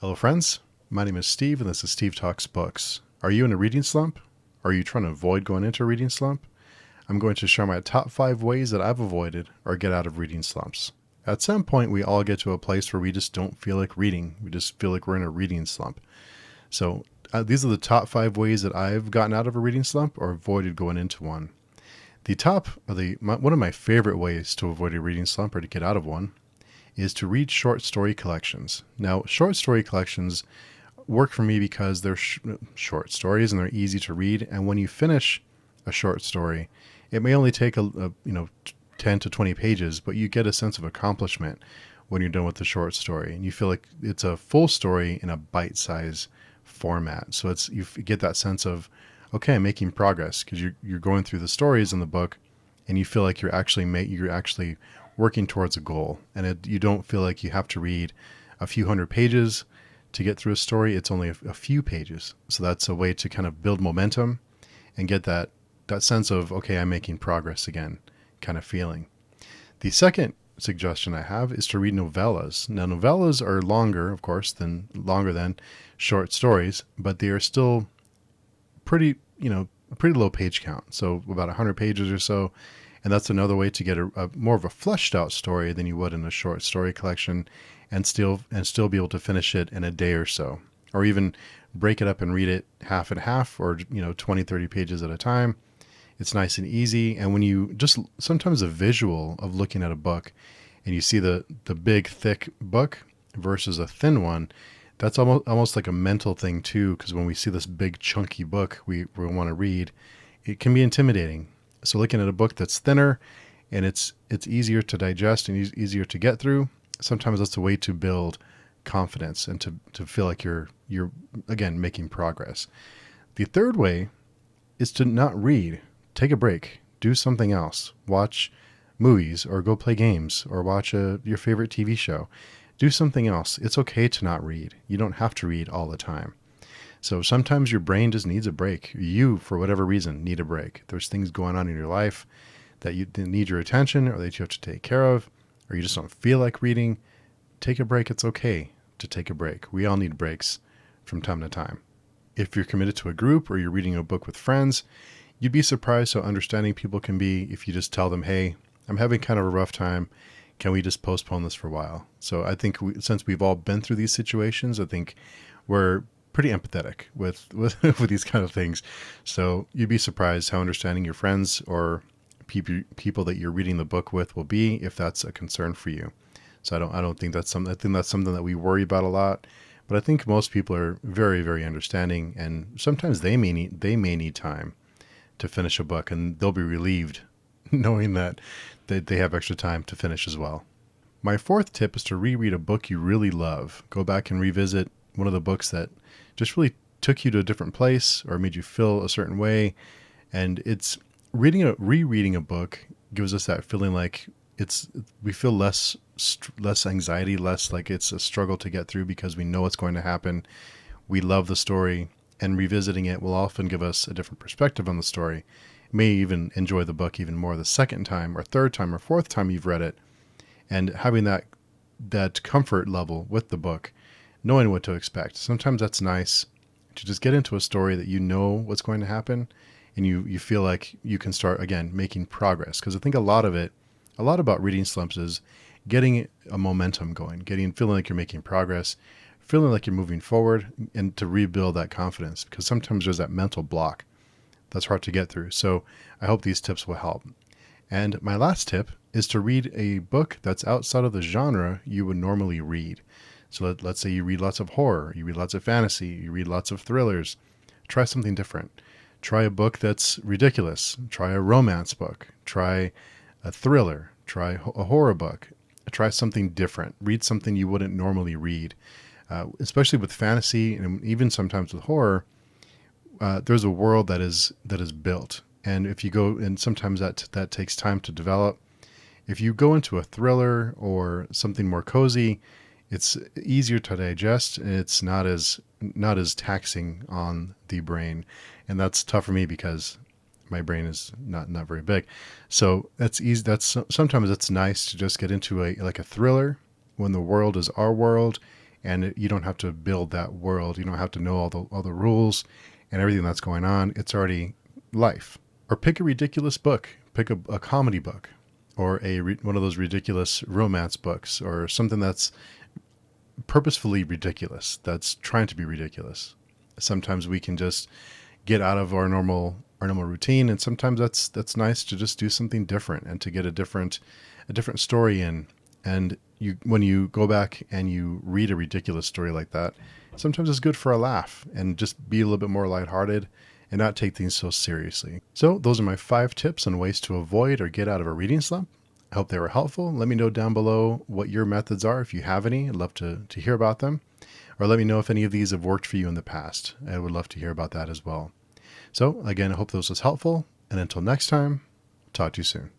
Hello, friends. My name is Steve, and this is Steve Talks Books. Are you in a reading slump? Are you trying to avoid going into a reading slump? I'm going to share my top 5 ways that I've avoided or get out of reading slumps. At some point, we all get to a place where we just don't feel like reading. We just feel like we're in a reading slump. So these are the top 5 ways that I've gotten out of a reading slump or avoided going into one. One of my favorite ways to avoid a reading slump or to get out of one is to read short story collections. Now, short story collections work for me because they're short stories and they're easy to read. And when you finish a short story, it may only take 10 to 20 pages, but you get a sense of accomplishment when you're done with the short story, and you feel like it's a full story in a bite-size format. So you get that sense of, okay, I'm making progress, because you're going through the stories in the book, and you feel like you're actually working towards a goal, and you don't feel like you have to read a few hundred pages to get through a story. It's only a few pages. So that's a way to kind of build momentum and get that sense of, okay, I'm making progress again kind of feeling. The second suggestion I have is to read novellas. Now, novellas are longer, of course, than short stories, but they are still pretty low page count. So about 100 pages or so. And that's another way to get a more of a fleshed out story than you would in a short story collection, and still be able to finish it in a day or so, or even break it up and read it half and half, or 20, 30 pages at a time. It's nice and easy. And when you sometimes a visual of looking at a book and you see the big thick book versus a thin one, that's almost like a mental thing too, because when we see this big chunky book we want to read, it can be intimidating. So looking at a book that's thinner and it's easier to digest and easier to get through, sometimes that's a way to build confidence and to feel like you're again making progress. The third way is to not read. Take a break. Do something else. Watch movies or go play games or watch your favorite TV show. Do something else. It's okay to not read. You don't have to read all the time. So sometimes your brain just needs a break. You, for whatever reason, need a break. There's things going on in your life that you need your attention or that you have to take care of, or you just don't feel like reading. Take a break. It's okay to take a break. We all need breaks from time to time. If you're committed to a group or you're reading a book with friends, you'd be surprised how understanding people can be if you just tell them, hey, I'm having kind of a rough time. Can we just postpone this for a while? So I think since we've all been through these situations, I think we're pretty empathetic with these kind of things. So you'd be surprised how understanding your friends or people that you're reading the book with will be if that's a concern for you. So I don't think that's something. I think that's something that we worry about a lot. But I think most people are very, very understanding, and sometimes they may need time to finish a book, and they'll be relieved knowing that they have extra time to finish as well. My fourth tip is to reread a book you really love. Go back and revisit one of the books that just really took you to a different place or made you feel a certain way. And it's rereading a book gives us that feeling like we feel less anxiety, less like it's a struggle to get through because we know what's going to happen. We love the story, and revisiting it will often give us a different perspective on the story. You may even enjoy the book even more the second time or third time or fourth time you've read it, and having that comfort level with the book, knowing what to expect. Sometimes that's nice to just get into a story that you know what's going to happen, and you feel like you can start again making progress. Because I think a lot about reading slumps is getting a momentum going, feeling like you're making progress, feeling like you're moving forward, and to rebuild that confidence, because sometimes there's that mental block that's hard to get through. So I hope these tips will help. And my last tip is to read a book that's outside of the genre you would normally read. So let's say you read lots of horror, you read lots of fantasy, you read lots of thrillers. Try something different. Try a book that's ridiculous. Try a romance book. Try a thriller. Try a horror book. Try something different. Read something you wouldn't normally read. Especially with fantasy and even sometimes with horror, there's a world that is built. And if you go, and sometimes that takes time to develop. If you go into a thriller or something more cozy, it's easier to digest, and it's not as taxing on the brain. And that's tough for me because my brain is not very big. So that's easy. Sometimes it's nice to just get into a thriller when the world is our world and you don't have to build that world. You don't have to know all the rules and everything that's going on. It's already life. Or pick a ridiculous book. Pick a comedy book, or one of those ridiculous romance books, or something that's purposefully ridiculous, that's trying to be ridiculous. Sometimes we can just get out of our normal routine, and sometimes that's nice to just do something different and to get a different story in. And when you go back and you read a ridiculous story like that, sometimes it's good for a laugh and just be a little bit more lighthearted and not take things so seriously. So those are my 5 tips on ways to avoid or get out of a reading slump. I hope they were helpful. Let me know down below what your methods are. If you have any, I'd love to hear about them. Or let me know if any of these have worked for you in the past. I would love to hear about that as well. So again, I hope this was helpful. And until next time, talk to you soon.